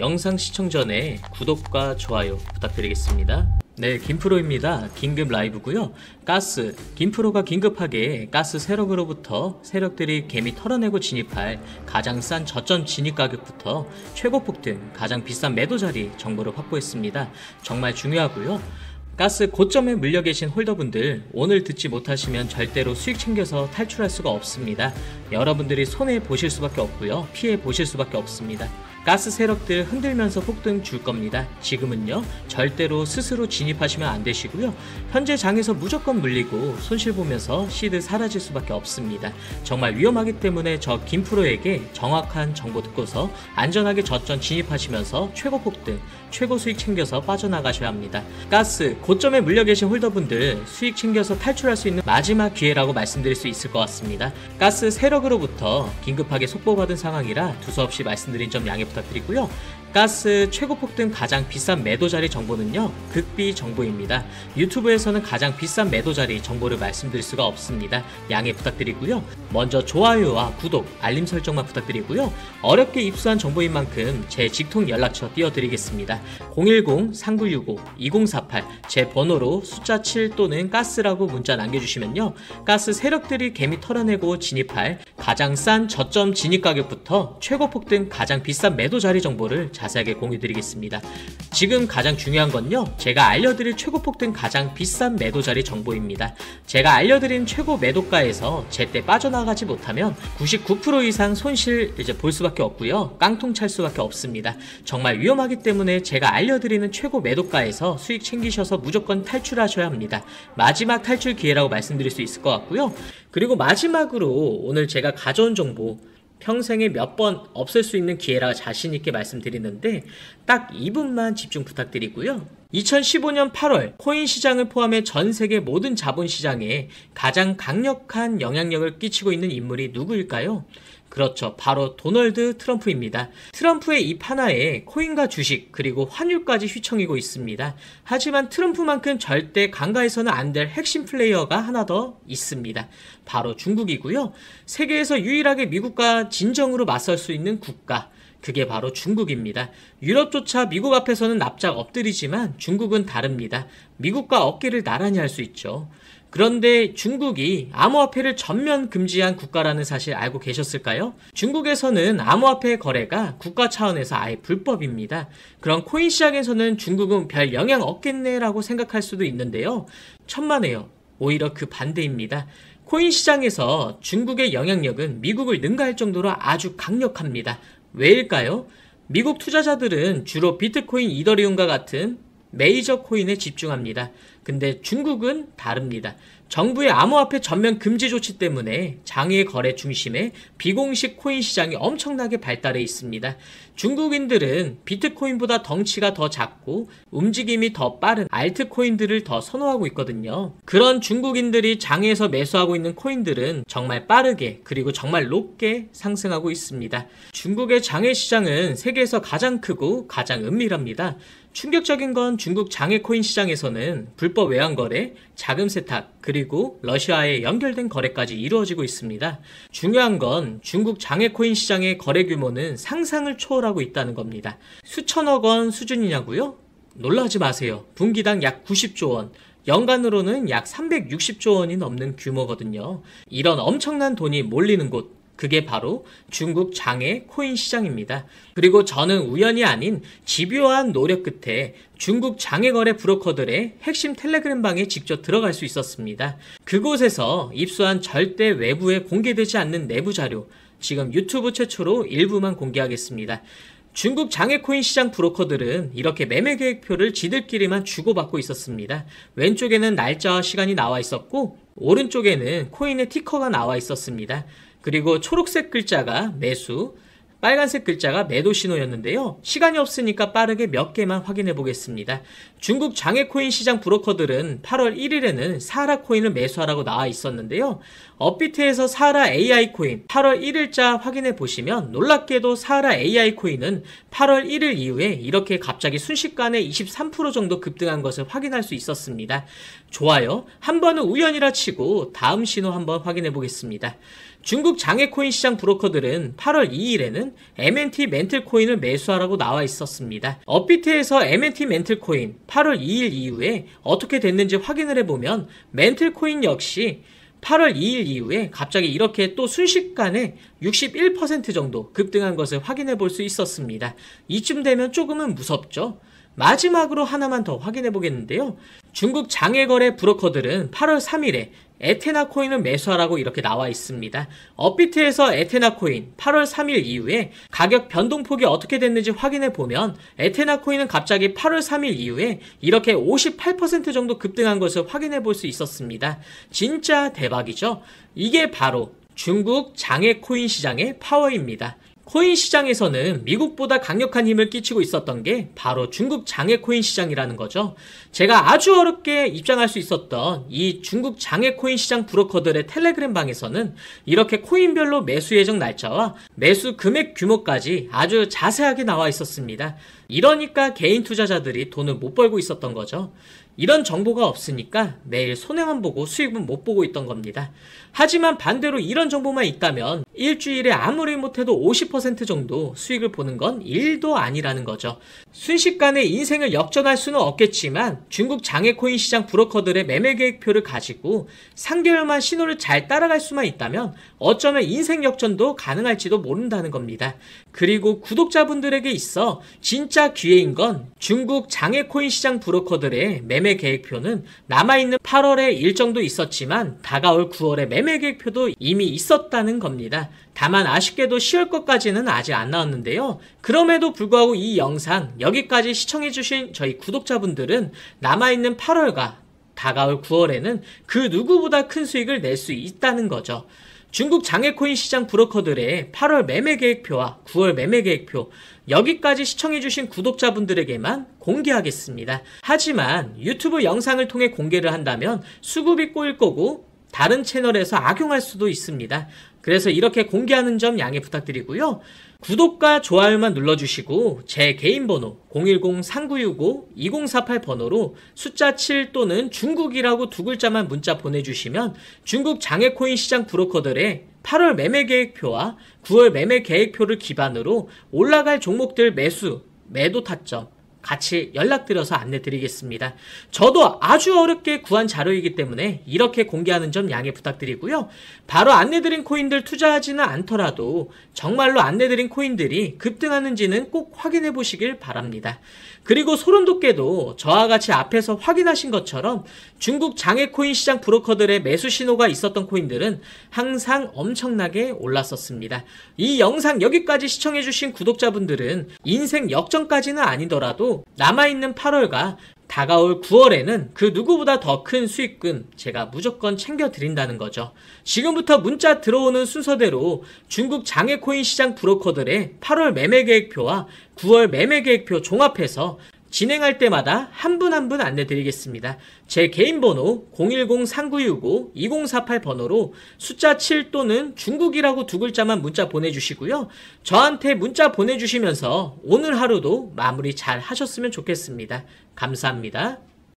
영상 시청 전에 구독과 좋아요 부탁드리겠습니다. 네, 김프로입니다. 긴급 라이브고요. 김프로가 긴급하게 가스 세력으로부터 세력들이 개미 털어내고 진입할 가장 싼 저점 진입 가격부터 최고 폭등, 가장 비싼 매도 자리 정보를 확보했습니다. 정말 중요하고요. 가스 고점에 물려 계신 홀더분들, 오늘 듣지 못하시면 절대로 수익 챙겨서 탈출할 수가 없습니다. 여러분들이 손해 보실 수밖에 없고요, 피해 보실 수밖에 없습니다. 가스 세력들 흔들면서 폭등 줄 겁니다. 지금은요, 절대로 스스로 진입하시면 안 되시고요. 현재 장에서 무조건 물리고 손실 보면서 시드 사라질 수밖에 없습니다. 정말 위험하기 때문에 저 김프로에게 정확한 정보 듣고서 안전하게 저점 진입하시면서 최고 폭등, 최고 수익 챙겨서 빠져나가셔야 합니다. 가스 고점에 물려 계신 홀더분들, 수익 챙겨서 탈출할 수 있는 마지막 기회라고 말씀드릴 수 있을 것 같습니다. 가스 세력으로부터 긴급하게 속보받은 상황이라 두서없이 말씀드린 점 양해 부탁드리고요. 가스 최고 폭등 가장 비싼 매도 자리 정보는요, 극비 정보입니다. 유튜브에서는 가장 비싼 매도 자리 정보를 말씀드릴 수가 없습니다. 양해 부탁드리고요. 먼저 좋아요와 구독, 알림 설정만 부탁드리고요. 어렵게 입수한 정보인 만큼 제 직통 연락처 띄워드리겠습니다. 010-3965-2048 제 번호로 숫자 7 또는 가스라고 문자 남겨주시면요, 가스 세력들이 개미 털어내고 진입할 가장 싼 저점 진입 가격부터 최고 폭등 가장 비싼 매도 자리 정보를 자세하게 공유드리겠습니다. 지금 가장 중요한 건요, 제가 알려드릴 최고 폭등 가장 비싼 매도 자리 정보입니다. 제가 알려드린 최고 매도가에서 제때 빠져나가지 못하면 99% 이상 손실 볼 수밖에 없고요, 깡통 찰 수밖에 없습니다. 정말 위험하기 때문에 제가 알려드리는 최고 매도가에서 수익 챙기셔서 무조건 탈출하셔야 합니다. 마지막 탈출 기회라고 말씀드릴 수 있을 것 같고요. 그리고 마지막으로 오늘 제가 가져온 정보, 평생에 몇 번 없을 수 있는 기회라 자신있게 말씀드리는데 딱 2분만 집중 부탁드리고요. 2015년 8월 코인 시장을 포함해 전 세계 모든 자본시장에 가장 강력한 영향력을 끼치고 있는 인물이 누구일까요? 그렇죠, 바로 도널드 트럼프입니다. 트럼프의 입 하나에 코인과 주식 그리고 환율까지 휘청이고 있습니다. 하지만 트럼프만큼 절대 간과해서는 안 될 핵심 플레이어가 하나 더 있습니다. 바로 중국이고요. 세계에서 유일하게 미국과 진정으로 맞설 수 있는 국가, 그게 바로 중국입니다. 유럽조차 미국 앞에서는 납작 엎드리지만 중국은 다릅니다. 미국과 어깨를 나란히 할 수 있죠. 그런데 중국이 암호화폐를 전면 금지한 국가라는 사실 알고 계셨을까요? 중국에서는 암호화폐 거래가 국가 차원에서 아예 불법입니다. 그럼 코인 시장에서는 중국은 별 영향 없겠네라고 생각할 수도 있는데요, 천만에요. 오히려 그 반대입니다. 코인 시장에서 중국의 영향력은 미국을 능가할 정도로 아주 강력합니다. 왜일까요? 미국 투자자들은 주로 비트코인, 이더리움과 같은 메이저 코인에 집중합니다. 근데 중국은 다릅니다. 정부의 암호화폐 전면 금지 조치 때문에 장외 거래 중심의 비공식 코인 시장이 엄청나게 발달해 있습니다. 중국인들은 비트코인보다 덩치가 더 작고 움직임이 더 빠른 알트코인들을 더 선호하고 있거든요. 그런 중국인들이 장외에서 매수하고 있는 코인들은 정말 빠르게 그리고 정말 높게 상승하고 있습니다. 중국의 장외 시장은 세계에서 가장 크고 가장 은밀합니다. 충격적인 건 중국 장외 코인 시장에서는 불법 외환 거래, 자금 세탁, 그리고 러시아에 연결된 거래까지 이루어지고 있습니다. 중요한 건 중국 장외 코인 시장의 거래 규모는 상상을 초월하고 있다는 겁니다. 수천억 원 수준이냐고요? 놀라지 마세요. 분기당 약 90조 원, 연간으로는 약 360조 원이 넘는 규모거든요. 이런 엄청난 돈이 몰리는 곳, 그게 바로 중국 장외 코인 시장입니다. 그리고 저는 우연이 아닌 집요한 노력 끝에 중국 장외 거래 브로커들의 핵심 텔레그램 방에 직접 들어갈 수 있었습니다. 그곳에서 입수한 절대 외부에 공개되지 않는 내부 자료, 지금 유튜브 최초로 일부만 공개하겠습니다. 중국 장외 코인 시장 브로커들은 이렇게 매매 계획표를 지들끼리만 주고받고 있었습니다. 왼쪽에는 날짜와 시간이 나와 있었고 오른쪽에는 코인의 티커가 나와 있었습니다. 그리고 초록색 글자가 매수, 빨간색 글자가 매도 신호였는데요. 시간이 없으니까 빠르게 몇 개만 확인해 보겠습니다. 중국 장외 코인 시장 브로커들은 8월 1일에는 사하라 코인을 매수하라고 나와 있었는데요. 업비트에서 사하라 AI 코인 8월 1일자 확인해 보시면 놀랍게도 사하라 AI 코인은 8월 1일 이후에 이렇게 갑자기 순식간에 23% 정도 급등한 것을 확인할 수 있었습니다. 좋아요. 한 번은 우연이라 치고 다음 신호 한번 확인해 보겠습니다. 중국 장외코인 시장 브로커들은 8월 2일에는 MNT 멘틀 코인을 매수하라고 나와 있었습니다. 업비트에서 MNT 멘틀 코인 8월 2일 이후에 어떻게 됐는지 확인을 해보면 멘틀 코인 역시 8월 2일 이후에 갑자기 이렇게 또 순식간에 61% 정도 급등한 것을 확인해 볼 수 있었습니다. 이쯤 되면 조금은 무섭죠? 마지막으로 하나만 더 확인해 보겠는데요. 중국 장외거래 브로커들은 8월 3일에 에테나 코인을 매수하라고 이렇게 나와 있습니다. 업비트에서 에테나 코인 8월 3일 이후에 가격 변동폭이 어떻게 됐는지 확인해 보면 에테나 코인은 갑자기 8월 3일 이후에 이렇게 58% 정도 급등한 것을 확인해 볼 수 있었습니다. 진짜 대박이죠? 이게 바로 중국 장외 코인 시장의 파워입니다. 코인 시장에서는 미국보다 강력한 힘을 끼치고 있었던 게 바로 중국 장외 코인 시장이라는 거죠. 제가 아주 어렵게 입장할 수 있었던 이 중국 장외 코인 시장 브로커들의 텔레그램 방에서는 이렇게 코인별로 매수 예정 날짜와 매수 금액 규모까지 아주 자세하게 나와 있었습니다. 이러니까 개인 투자자들이 돈을 못 벌고 있었던 거죠. 이런 정보가 없으니까 매일 손해만 보고 수익은 못 보고 있던 겁니다. 하지만 반대로 이런 정보만 있다면 일주일에 아무리 못해도 50% 정도 수익을 보는 건 일도 아니라는 거죠. 순식간에 인생을 역전할 수는 없겠지만 중국 장외코인 시장 브로커들의 매매 계획표를 가지고 3개월만 신호를 잘 따라갈 수만 있다면 어쩌면 인생 역전도 가능할지도 모른다는 겁니다. 그리고 구독자분들에게 있어 진짜 기회인 건 중국 장외코인 시장 브로커들의 매매 계획표는 남아있는 8월에 일정도 있었지만 다가올 9월에 매매 계획표도 이미 있었다는 겁니다. 다만 아쉽게도 10월 것까지는 아직 안 나왔는데요. 그럼에도 불구하고 이 영상 여기까지 시청해주신 저희 구독자분들은 남아있는 8월과 다가올 9월에는 그 누구보다 큰 수익을 낼 수 있다는 거죠. 중국 장외코인 시장 브로커들의 8월 매매 계획표와 9월 매매 계획표 여기까지 시청해주신 구독자분들에게만 공개하겠습니다. 하지만 유튜브 영상을 통해 공개를 한다면 수급이 꼬일 거고 다른 채널에서 악용할 수도 있습니다. 그래서 이렇게 공개하는 점 양해 부탁드리고요. 구독과 좋아요만 눌러주시고 제 개인 번호 010-3965-2048 번호로 숫자 7 또는 중국이라고 두 글자만 문자 보내주시면 중국 장외코인 시장 브로커들의 8월 매매 계획표와 9월 매매 계획표를 기반으로 올라갈 종목들 매수, 매도 타점 같이 연락드려서 안내드리겠습니다. 저도 아주 어렵게 구한 자료이기 때문에 이렇게 공개하는 점 양해 부탁드리고요. 바로 안내드린 코인들 투자하지는 않더라도 정말로 안내드린 코인들이 급등하는지는 꼭 확인해 보시길 바랍니다. 그리고 소름돋게도 저와 같이 앞에서 확인하신 것처럼 중국 장외코인 시장 브로커들의 매수 신호가 있었던 코인들은 항상 엄청나게 올랐었습니다. 이 영상 여기까지 시청해주신 구독자분들은 인생 역전까지는 아니더라도 남아있는 8월과 다가올 9월에는 그 누구보다 더 큰 수익금 제가 무조건 챙겨드린다는 거죠. 지금부터 문자 들어오는 순서대로 중국 장외코인 시장 브로커들의 8월 매매 계획표와 9월 매매 계획표 종합해서 진행할 때마다 한 분 한 분 안내드리겠습니다. 제 개인 번호 010-3965-2048 번호로 숫자 7 또는 중국이라고 두 글자만 문자 보내주시고요. 저한테 문자 보내주시면서 오늘 하루도 마무리 잘 하셨으면 좋겠습니다. 감사합니다.